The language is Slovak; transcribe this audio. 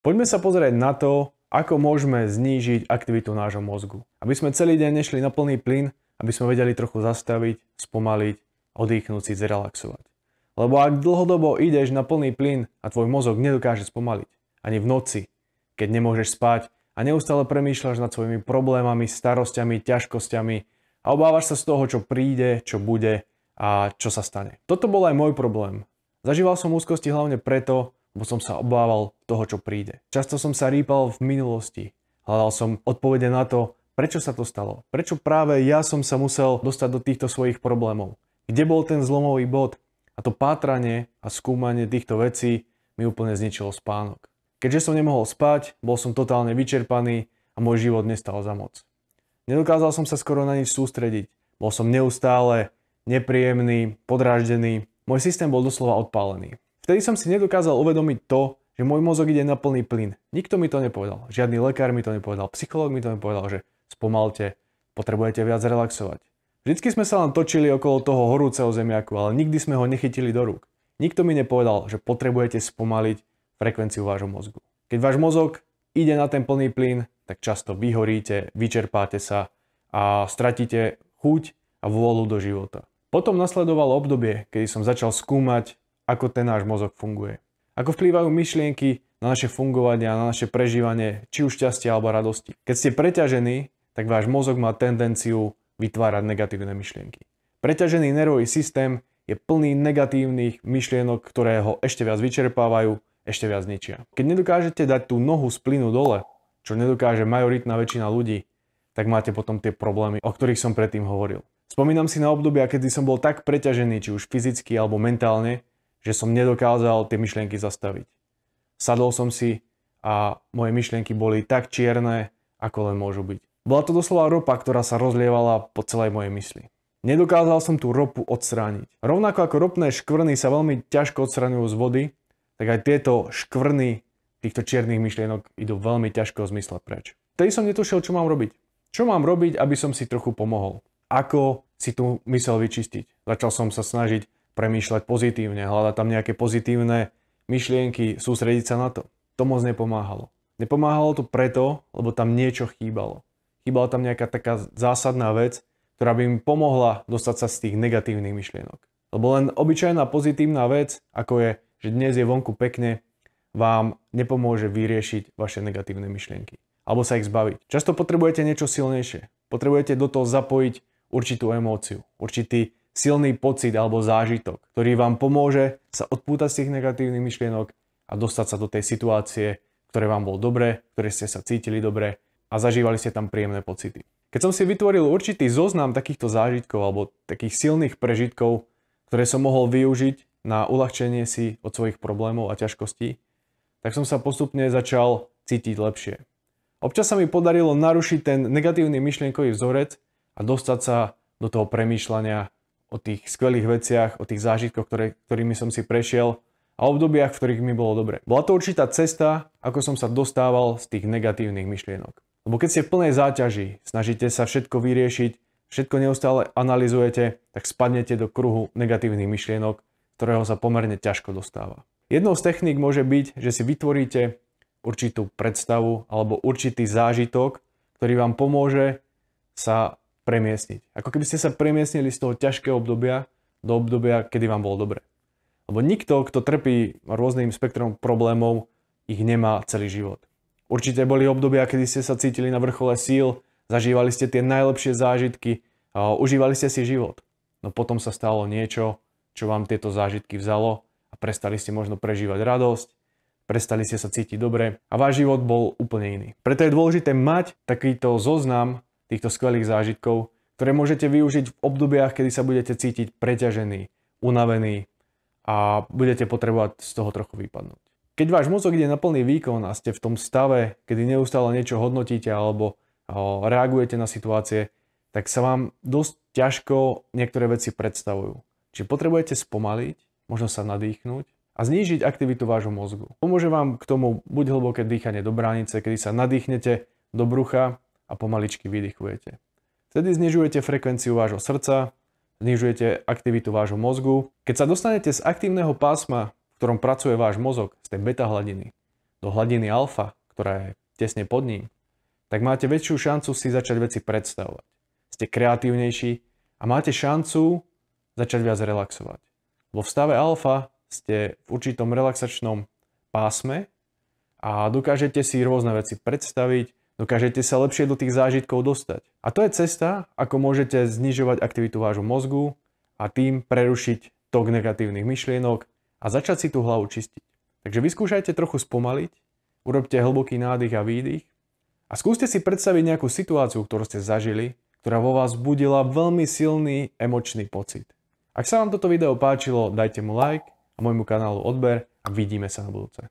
Poďme sa pozrieť na to, ako môžeme znížiť aktivitu nášho mozgu. Aby sme celý deň nešli na plný plyn, aby sme vedeli trochu zastaviť, spomaliť, oddychnúť si, zrelaxovať. Lebo ak dlhodobo ideš na plný plyn a tvoj mozog nedokáže spomaliť, ani v noci, keď nemôžeš spať a neustále premýšľaš nad svojimi problémami, starosťami, ťažkosťami a obávaš sa z toho, čo príde, čo bude a čo sa stane. Toto bol aj môj problém. Zažíval som úzkosti hlavne preto, lebo som sa obával toho, čo príde. Často som sa rýpal v minulosti. Hľadal som odpovede na to, prečo sa to stalo. Prečo práve ja som sa musel dostať do týchto svojich problémov. Kde bol ten zlomový bod? A to pátranie a skúmanie týchto vecí mi úplne zničilo spánok. Keďže som nemohol spať, bol som totálne vyčerpaný a môj život nestal za moc. Nedokázal som sa skoro na nič sústrediť. Bol som neustále nepríjemný, podráždený. Môj systém bol doslova odpálený. Vtedy som si nedokázal uvedomiť to, že môj mozog ide na plný plyn. Nikto mi to nepovedal. Žiadny lekár mi to nepovedal. Psychológ mi to nepovedal, že spomalte, potrebujete viac relaxovať. Vždycky sme sa len točili okolo toho horúceho zemiaku, ale nikdy sme ho nechytili do rúk. Nikto mi nepovedal, že potrebujete spomaliť frekvenciu vášho mozgu. Keď váš mozog ide na ten plný plyn, tak často vyhoríte, vyčerpáte sa a stratíte chuť a vôľu do života. Potom nasledovalo obdobie, kedy som začal skúmať, ako ten náš mozog funguje. Ako vplývajú myšlienky na naše fungovanie a na naše prežívanie, či už šťastia alebo radosti. Keď ste preťažení, tak váš mozog má tendenciu vytvárať negatívne myšlienky. Preťažený nervový systém je plný negatívnych myšlienok, ktoré ho ešte viac vyčerpávajú, ešte viac ničia. Keď nedokážete dať tú nohu z plynu dole, čo nedokáže majoritná väčšina ľudí, tak máte potom tie problémy, o ktorých som predtým hovoril. Spomínam si na obdobia, kedy som bol tak preťažený, či už fyzicky alebo mentálne, že som nedokázal tie myšlienky zastaviť. Sadol som si a moje myšlienky boli tak čierne, ako len môžu byť. Bola to doslova ropa, ktorá sa rozlievala po celej mojej mysli. Nedokázal som tú ropu odstrániť. Rovnako ako ropné škvrny sa veľmi ťažko odstraňujú z vody, tak aj tieto škvrny týchto čiernych myšlienok idú veľmi ťažko z mysle preč. Vtedy som netušil, čo mám robiť. Čo mám robiť, aby som si trochu pomohol? Ako si tú myseľ vyčistiť? Začal som sa snažiť premýšľať pozitívne, hľadať tam nejaké pozitívne myšlienky, sústrediť sa na to. To moc nepomáhalo. Nepomáhalo to preto, lebo tam niečo chýbalo. Chýbala tam nejaká taká zásadná vec, ktorá by mi pomohla dostať sa z tých negatívnych myšlienok. Lebo len obyčajná pozitívna vec, ako je, že dnes je vonku pekne, vám nepomôže vyriešiť vaše negatívne myšlienky. Alebo sa ich zbaviť. Často potrebujete niečo silnejšie. Potrebujete do toho zapojiť určitú emóciu, určitý silný pocit alebo zážitok, ktorý vám pomôže sa odpútať z tých negatívnych myšlienok a dostať sa do tej situácie, ktoré vám bolo dobre, ktoré ste sa cítili dobre a zažívali ste tam príjemné pocity. Keď som si vytvoril určitý zoznam takýchto zážitkov alebo takých silných prežitkov, ktoré som mohol využiť na uľahčenie si od svojich problémov a ťažkostí, tak som sa postupne začal cítiť lepšie. Občas sa mi podarilo narušiť ten negatívny myšlienkový vzorec a dostať sa do toho premýšľania o tých skvelých veciach, o tých zážitkoch, ktorými som si prešiel a obdobiach, v ktorých mi bolo dobre. Bola to určitá cesta, ako som sa dostával z tých negatívnych myšlienok. Lebo keď ste v plnej záťaži, snažíte sa všetko vyriešiť, všetko neustále analyzujete, tak spadnete do kruhu negatívnych myšlienok, ktorého sa pomerne ťažko dostáva. Jednou z techník môže byť, že si vytvoríte určitú predstavu alebo určitý zážitok, ktorý vám pomôže sa premiestniť. Ako keby ste sa premiestnili z toho ťažkého obdobia do obdobia, kedy vám bolo dobre. Lebo nikto, kto trpí rôznym spektrom problémov, ich nemá celý život. Určite boli obdobia, kedy ste sa cítili na vrchole síl, zažívali ste tie najlepšie zážitky a užívali ste si život. No potom sa stalo niečo, čo vám tieto zážitky vzalo a prestali ste možno prežívať radosť, prestali ste sa cítiť dobre a váš život bol úplne iný. Preto je dôležité mať takýto zoznam týchto skvelých zážitkov, ktoré môžete využiť v obdobiach, kedy sa budete cítiť preťažení, unavení a budete potrebovať z toho trochu vypadnúť. Keď váš mozog ide na plný výkon a ste v tom stave, kedy neustále niečo hodnotíte alebo reagujete na situácie, tak sa vám dosť ťažko niektoré veci predstavujú. Čiže potrebujete spomaliť, možno sa nadýchnúť a znížiť aktivitu vášho mozgu. Pomôže vám k tomu buď hlboké dýchanie do bránice, kedy sa nadýchnete do brucha a pomaličky vydychujete. Vtedy znižujete frekvenciu vášho srdca, znižujete aktivitu vášho mozgu. Keď sa dostanete z aktívneho pásma, v ktorom pracuje váš mozog, z tej beta hladiny, do hladiny alfa, ktorá je tesne pod ním, tak máte väčšiu šancu si začať veci predstavovať. Ste kreatívnejší a máte šancu začať viac relaxovať. Vo stave alfa ste v určitom relaxačnom pásme a dokážete si rôzne veci predstaviť, dokážete sa lepšie do tých zážitkov dostať. A to je cesta, ako môžete znižovať aktivitu vášho mozgu a tým prerušiť tok negatívnych myšlienok a začať si tú hlavu čistiť. Takže vyskúšajte trochu spomaliť, urobte hlboký nádych a výdych a skúste si predstaviť nejakú situáciu, ktorú ste zažili, ktorá vo vás budila veľmi silný emočný pocit. Ak sa vám toto video páčilo, dajte mu like a môjmu kanálu odber a vidíme sa na budúce.